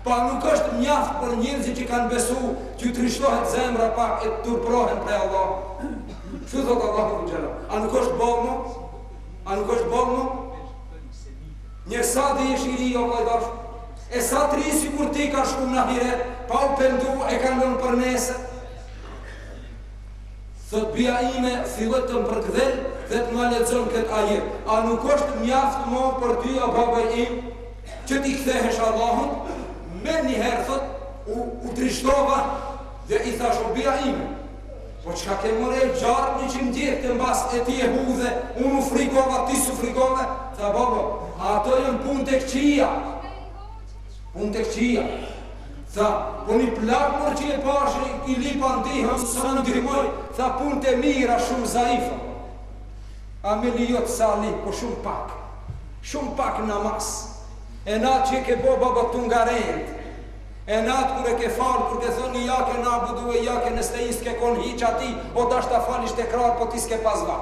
Pa nuk është mjaft për njerëzit që kanë besu, që trishtohet zemra pak e turprohen prej Allah. Çu thot Allahu xhallahu? A nuk është bollmo? A nuk është bollmo? Një sa dhe jeshiri o vajdash, e sa të risi kur ti ka shku në ahiret, pa u pendu e ka ndonë për nesë. Thot bia ime fillot të më përkdhel dhe të ma lexon këtë ajet. A nuk është mjaft mo për ty o babaj im, që ti kthehesh Allahut? Me njëherë thot u trishtova dhe i thash o bia ime, po qka ke mëre gjartë një që më djetë të mbas e ti e hudhe, unë u frikova, ti su frikove? Tha babo, ato jënë pun të këqia. Pun të këqia. Tha, po një plak mërë që e pashë i lipa në dihën, së në ndrimoj, tha pun të mira shumë zaifa. A me lijot sa lip, po shumë pak namaz. E natë që ke bo baba të nga rejt, e natë kër e ke falë, kër ke thoni jake na budu e jake nëste i s'ke kon hiq ati, o da shta fali shte krar, po ti s'ke pasva.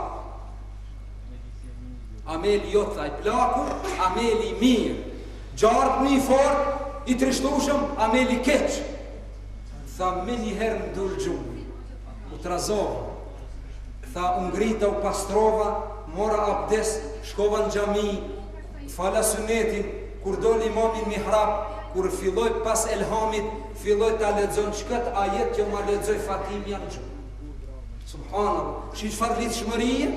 Ameli jo të thaj plaku, ameli mirë, gjartë një fort, i trishtushëm, ameli keq. Tha me njëherë më dullë gjumë, u trazova, tha u ngrita, u pastrova, mora abdes, shkova në gjami, fala sunetin, kur doli imamin mihrab, kur filloj pas elhamit, filloj ta lexon çkat ajet që ma lexoj Fatimia në gjumë. Subhanallah, shi çfarë lidhshmërie?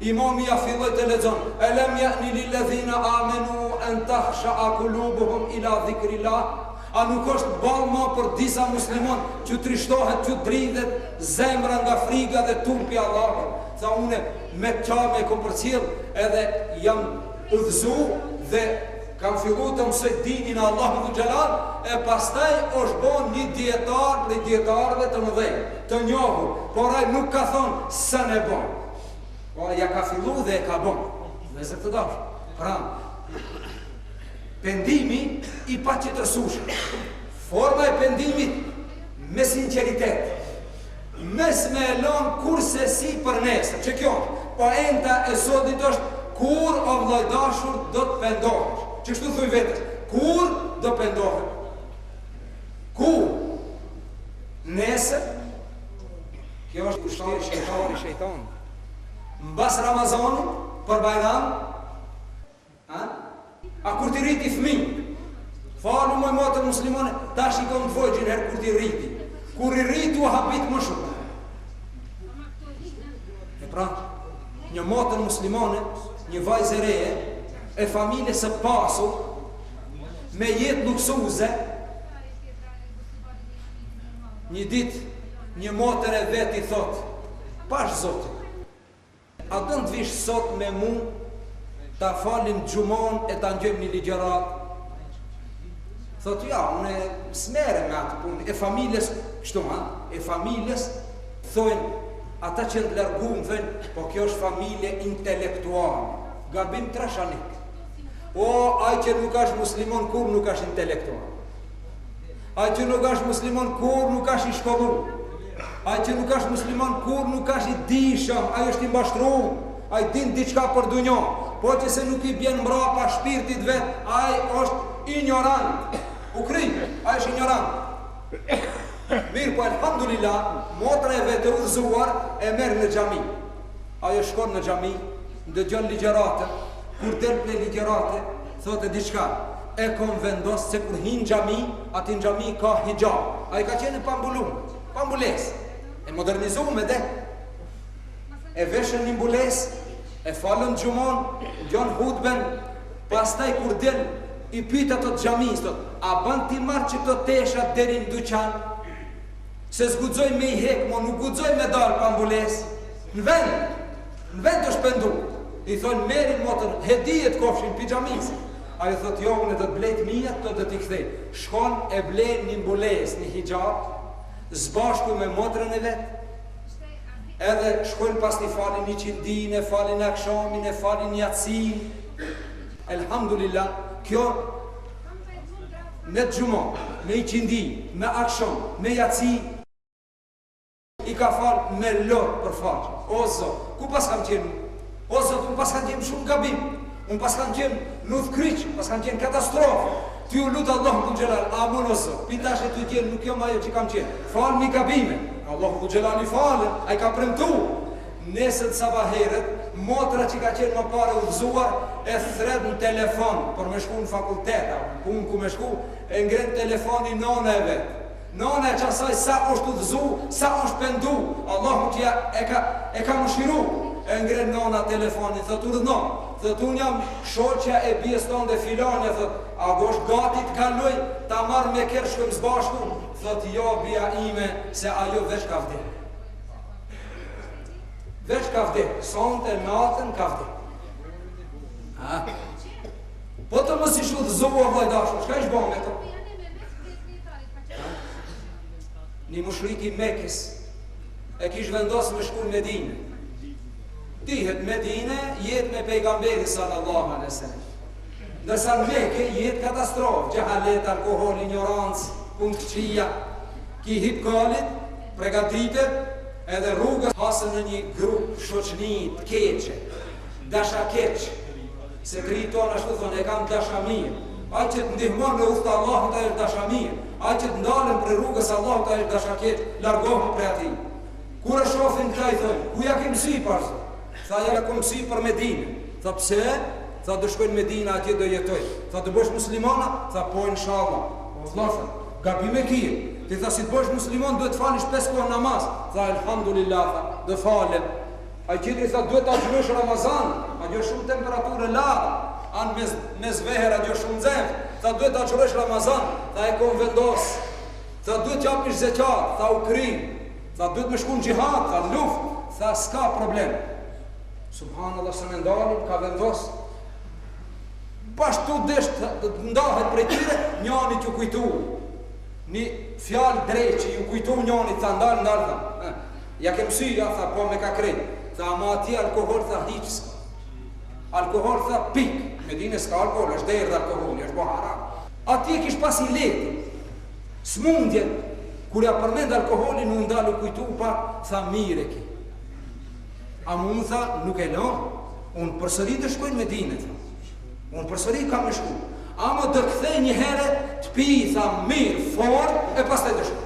Imami ja filloj të lexon. Alam ya'ni lilladhina amanu an takhsha'a qulubuhum ila dhikrillah. A nuk është ballma për disa muslimon që trishtohet, që dridhet zemra nga frika dhe turpi Allahut. Tha une me qabe kom përcjell edhe jam udhëzu dhe kam fillu të mësoj dinin Allahu Xhelal, e pastaj është bon një dietar për dietarëve të mëdhenj, të njohur, por ai nuk ka thonë sa ne bon. Po ja ka fillu dhe e ka bon. Nëse të dash. Pra, pendimi i paqetësueshëm. Forma e pendimit me sinqeritet. Mes me elon kurse si për nesër. Që kjo, po enta e sotit është kur o vllai dashur do të pendohesh. Që shtu thuj vetës, kur do pendohet? Kur? Nesër? Kjo është ushtiri shejtan. Mbas Ramazanit, për Bajram, a kur ti rriti fëmijë? Falu më motër muslimane, ta shikon të vojgjën her kur ti rriti. Kur i rriti u habit më shumë. E pra, një motër muslimane, një vajzë e reje, e familje së pasur, me jetë luksuze, një dit, një motër e veti thot, pash zotit, a dënë të vish sot me mu, ta falim gjumon e ta njëm një ligjerat? Thot, ja, unë e smere me atë punë, e familjes, kështu e familjes, thojnë, ata që në lërgumë, thojnë, po kjo është familje intelektual, gabim trashanik. O, aj që nuk është muslimon, kur nuk është intelektual. Aj që nuk është muslimon, kur nuk është i shkollur. Aj që nuk është muslimon, kur nuk është i dishëm, aj është i mbashtrum, aj din diçka për dunjo. Po që se nuk i bjen mbrapa shpirtit vet, aj është ignorant. U kry, aj është ignorant. Mirë, po alhamdulillah, motra e vetë udhëzuar e merë në xhami. Ajo shkon në xhami, ndëgjon ligjëratën. Kur del për ligjerate, thote diçka, e kom vendos se kur hin xhami, ati në xhami ka hijab. A i ka qenë pambules, e modernizume dhe. E veshën një mbules, e falën gjumon, gjon hutben, pastaj kur del, i pyta të xhamis, a ban ti marrë që të tesha deri në dyqan? Se s'guxoj me i hek, mo nuk guxoj me dalë pambules. Në vend të shpendu. I thonë, merin motër, hedijet kofshin pijamis. A i thotë, jo, unë do të blejt mija, të do t'i kthej. Shkon e blejt një mbules, një hijab, zbashku me motrën e vetë. Edhe shkojnë pas t'i falin një qindin, e falin akshamin, e falin jatsin. Elhamdulillah, kjo me të gjumon, me i qindin, me aksham, me jatsin, i i ka falë me lorë për faqë. O Zot, ku pas kam qenë? O Zot, unë pas kam qenë shumë gabim. Unë pas kam qenë ludh kryq, pas kam qenë katastrofë. Ty u lutë Allahu Dhul Gjelal, amun o Zot, pitashe ty qenë, nuk jo ma jo që kam qenë. Falë mi gabime. Allahu Dhul Gjelal i falë, a i ka premtu. Nesët sabaheret, motra që ka qenë më pare udhëzuar, e thred në telefon, për me shku në fakulteta, unë ku me shku, e ngren telefoni nona e vetë. Nona e qasaj sa është udhëzu, sa është pendu, Allahu që e ka mëshiru, e ngren nona telefoni, thët urdhno, thët unë jam shoqja e bjes tonë dhe filane, thët, a gosh gati të kaloj, ta marrë me kërë shkëm zbashku, thët jo bia ime, se ajo veç ka vdek. Veç ka vdek, sonte, natën ka vdek. Po të mos i shu dhëzohua vlajdashu, shka ish bëmë me to? Një mushrik i Mekës e kish vendosë me shku në Medine. Dihet Medine jetë me pejgamberi sallallahu alaihi wasallam. Ndërsa në Mekë jetë katastrofë, gjahalet, alkohol, ignorancë, punë të qia, ki hip kalit, pregatitet, edhe rrugës hasën në një grupë shoqni të keqe, dasha keqe, se kri tonë ashtu thonë, e kam dasha mirë, a që të ndihmon në uftë Allahu ta është dasha mirë, a që të ndalën për rrugës Allahu ta është dasha keqe, largohën për ati. Kur e shofin këta i thonë, ku ja ke mësi parësë? Tha ja ku mësi për Medinë. Tha pse? Tha do shkojnë Medinë atje do jetoj. Tha do bësh muslimana? Tha po inshallah. Vllafë, gabim e kije. Ti tha si të bësh musliman duhet të falish 5 kohë namaz. Tha elhamdulillah, tha, do falem. Ai tjetri tha duhet ta xhirosh Ramazan, a jo shumë temperaturë lartë, an mes veher a jo shumë nxehtë. Tha duhet ta xhirosh Ramazan, tha e kon vendos. Tha duhet të japish zeqat, tha u kri. Tha duhet me shku në xhihad, tha luftë, tha s'ka problem. Subhanallah, se me ndalin, ka vendos. Pashtu desh të ndahet prej tyre, njani t'ju kujtu. Një fjalë drejt që ju kujtu njani, tha ndalë. Ja kem sy, ja, tha po me ka krejt. Tha ama ati alkohol, tha hiq s'ka. Alkohol, tha pik. Medine s'ka alkohol, është derë dhe alkohol, është bo haram. Ati e kish pas i leti. Smundjen, kur ja përmend alkoholin, u ndalu kujtu pa, tha mire ki. A mu tha, nuk e lo, unë përsëri të shkojnë Medine, tha. Unë përsëri ka me shku. Ama dë kthej një herë, të pi, tha, mirë, fort, e pas të e të shku.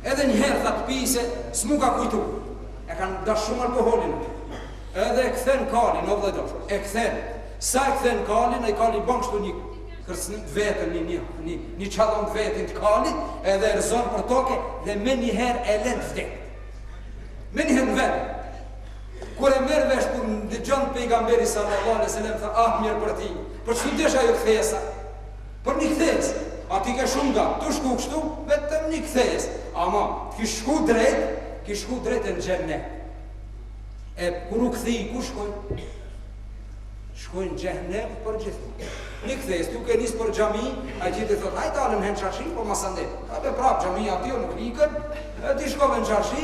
Edhe një herë, tha, të pi, se s'mu ka kujtu. E kanë dash shumë alkoholin. Edhe e kthen kalin, o vëllai dosh. E kthen. Sa e kthen kalin, e kali bon kështu një kërcënim të vetën, një qallon të vetin të kalit, edhe e rëzon për toke, dhe me një herë e len të vdek. Me një herë në vetë. Kur e merë vesh, kur në dëgjon pejgamberi sallallahu alaihi wasallam, tha, ah, mirë për ti. Për që të desha jo kthesa? Për një kthesë. A ti ke shumë nga, tu shku kështu, vetëm një kthesë. Ama, ki shku drejt e në xhennet. E kur u kthi, ku shkojnë? Shkojnë xhennet për gjithë. Një kthesë, tu ke nisë për xhami, a gjithë thot, hajtë alëm hen çarshi, po masande. A be prap xhami aty nuk nikën, ti shkove në çarshi.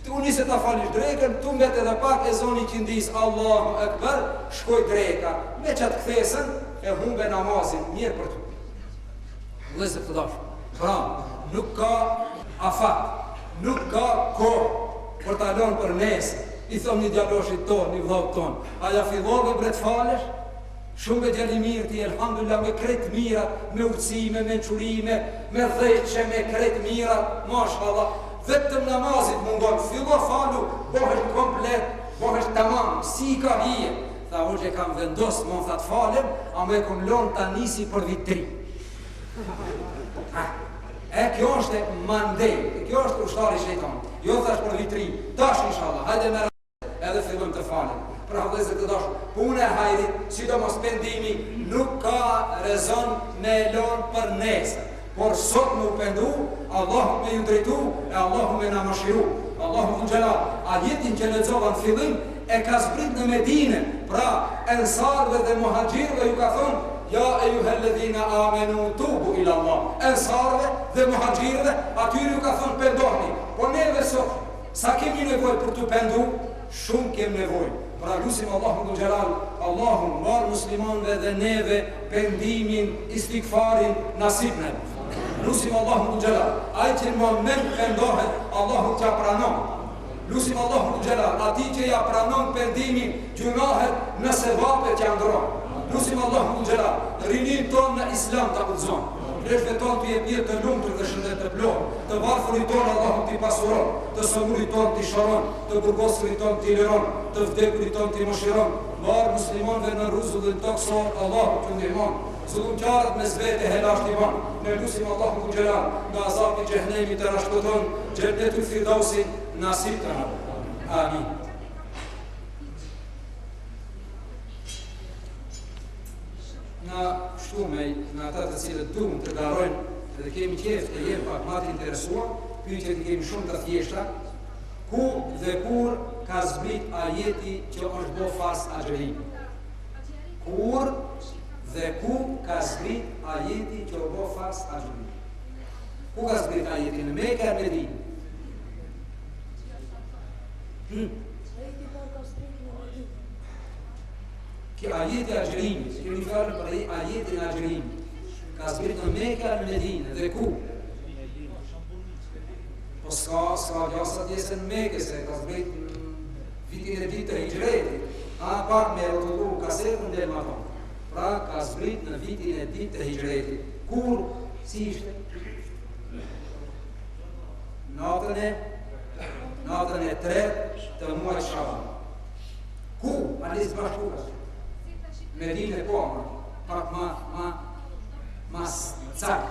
Tu njëse ta falish drekën, tu mbet edhe pak e zoni që ndis Allahu Ekber, shkoj dreka. Me qatë kthesën e humbe namazin, mirë për tu. Vëllezër të dashur. Pra, nuk ka afat, nuk ka kohë për ta lënë për nesër. I thom një djaloshit ton, një vllaut ton, aja fillove bre të falesh? Shumë e djali mirë ti, elhamdulillah, me kretë mirat, me urcime, me nqurime, me dheqe, me kretë mirat, mashallah. Vetëm namazit mungon, fillo falu, bohesh komplet, bohesh tamam, si ka hije. Tha, hoqë e kam vendos, më në thatë falem, a me kom lonë ta nisi për vitri. E kjo është e mandej, kjo është ushtari shejtan. Jo thash për vitri, tash inshallah, hajde me rrë, edhe fillon të falem. Pra vëllezër të dashur, punë e hajrit, sidomos pendimi, nuk ka rezon me lonë për nesër. Por sot më u pendu, Allahu me ju drejtu, e Allahu me na mëshiru. Allahu Dhul Gjelal, ajetin që lexova në fillim, e ka zbrit në Medine, pra ensarve dhe muhajirve ju ka thonë, ja e ju helledhina amenu tubu ila Allah. Ensarve dhe muhajirve, atyri ju ka thonë pendohni. Po neve sot, sa kemi nevoj për të pendu, shumë kem nevoj. Pra lusim Allahu Dhul Gjelal, Allahu marë muslimanve dhe neve pendimin, istikfarin, nasib neve. lusim Allahu xhelal, ai që në moment pendohet, Allahu t'ja pranon. Lusim Allahu xhelal, ati që ja pranon pendimin, gjunahet nëse vapet ja ndron. Lusim Allahu xhelal, rinin ton në Islam ta guxon. Pleshve ton të jep jetë të lumtur dhe shëndet të plotë, të varfërit ton Allahu t'i pasuron, të sëmurit ton t'i sharon, të burgosërit ton t'i liron, të vdekurit ton t'i mëshiron. Varë muslimanve në rruzullin toksor, Allahu t'u ndihmon. Zullumqarët me zvete helasht i ban. Ne lusim Allahu xhelal, nga azabi xhehenemi të rashpëton, xhennetul firdausi nasib të na. Amin. Na shtumej, në ata të cilët duhen të garojnë dhe kemi qef të jem pak ma të interesuar, pyetjet i kemi shumë të thjeshta, ku dhe kur ka zbrit ajeti që është bo fars agjerim? Kur dhe ku ka zbrit ajeti që është bo fars agjerim? Ku ka zbrit ajeti? Në Mekë e Medinë? Ki ajeti agjerimit, kemi fjalën për ajetin e agjerimit, ka zbrit në Mekë e Medinë dhe ku? Po s'ka gjasa t'jesë në Mekë, se ka zbrit në vitin e ditë të hijretit, pak me rotullu kasetën dhe më tonë. Pra ka zbrit në vitin e ditë të hijretit. Kur? Si ishte? Natën e 3 të muaj Shaban. Ku? Alis bashkukas. Medinë e po, pak ma cak.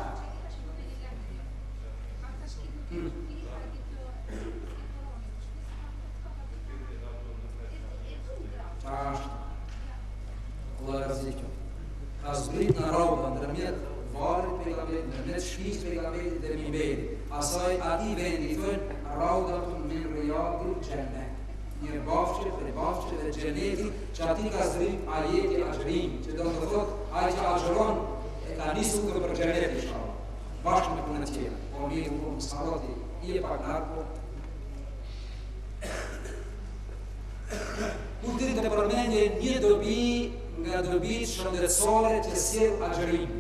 Allah razliqo. Ka zbrit në Rauda, ndërmjet varit pejgamberit, ndërmjet shpis pejgamberit dhe mimberit. Asaj ati vendi thënë Raudatun min riyadil xhennet. Një bafqe për bafqe dhe xhenetit që ati ka zbrit ajeti agjerim, që do të thot ai që agjeron e ka nisur të për xhenet inshallah. Bashkë me punët tjera. Po mirë u më salati, i e pak narko. Kur diri të përmendje një dobi nga dobit shëndetësore që sjell agjerim.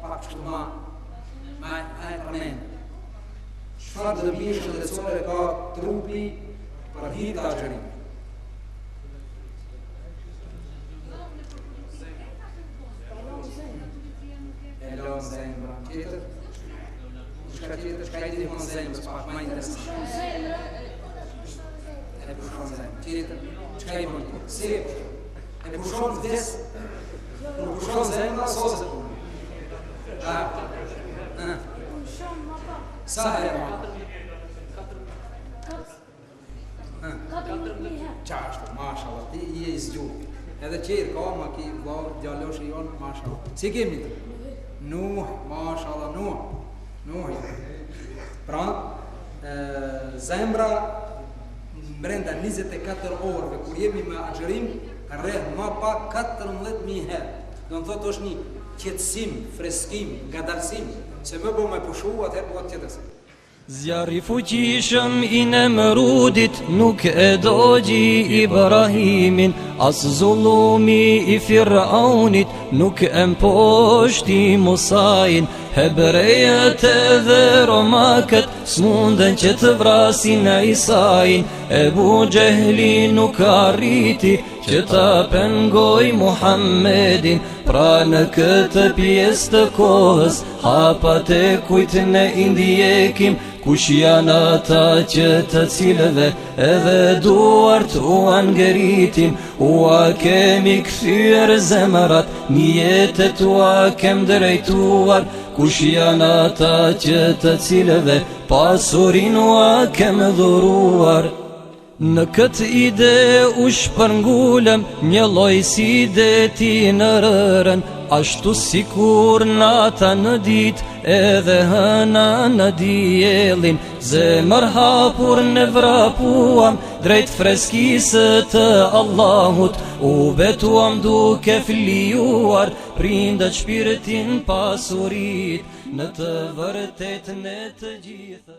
Pak kështu ma e përmendje. Çfarë dobi shëndetësore ka trupi për hir të agjerimit? E lën zemra. Tjetër? Shka tjetër, shka i dihon zemrës, pak ma interesant. E pushon zemrë. Tjetër, qka i bën tjetër? Si e pushon vdes, kur pushon zemrë, sose se punë. Sa herë ma? 4.000 qashtë, mashallah, ti i e zgjuhë. Edhe qërë ka, ma ki vlarë, djallosh i jonë, mashallah. Si kemi të? Nuh, mashallah, Nuh. Pra, zemra brenda 24 orëve, kur jemi me agjerim, rreth ma pak 14.000 herë. Do në thotë është një qetësim, freskim, ngadalësim, se më bo me pushu, atëherë po atë qetësim. Zjarri fuqishëm i Nemrudit nuk e dogji Ibrahimin, as zullumi i Firaunit nuk e mposhti Musajin. Hebrejët edhe romakët s'munden që të vrasin Isajin. Ebu Gjehli nuk arriti që ta pengoj Muhammedin. Pra në këtë pjesë të kohës hapat e kujt ne indjekim, kush janë ata që të cilëve edhe duart u angeritim. Ua kemi kthyer zemrat, njetet ua kem drejtuar, kush janë ata që të cilëve pasurin ua kem dhuruar. Në këtë ide u shpërngulëm, një lloj si deti në rërën, ashtu sikur nata në ditë edhe hëna në diellin. Zemër hapur ne vrapuam drejt freskisë të Allahut, u betuam duke flijuar prindët shpirtin pasurit në të vërtet në të gjithë.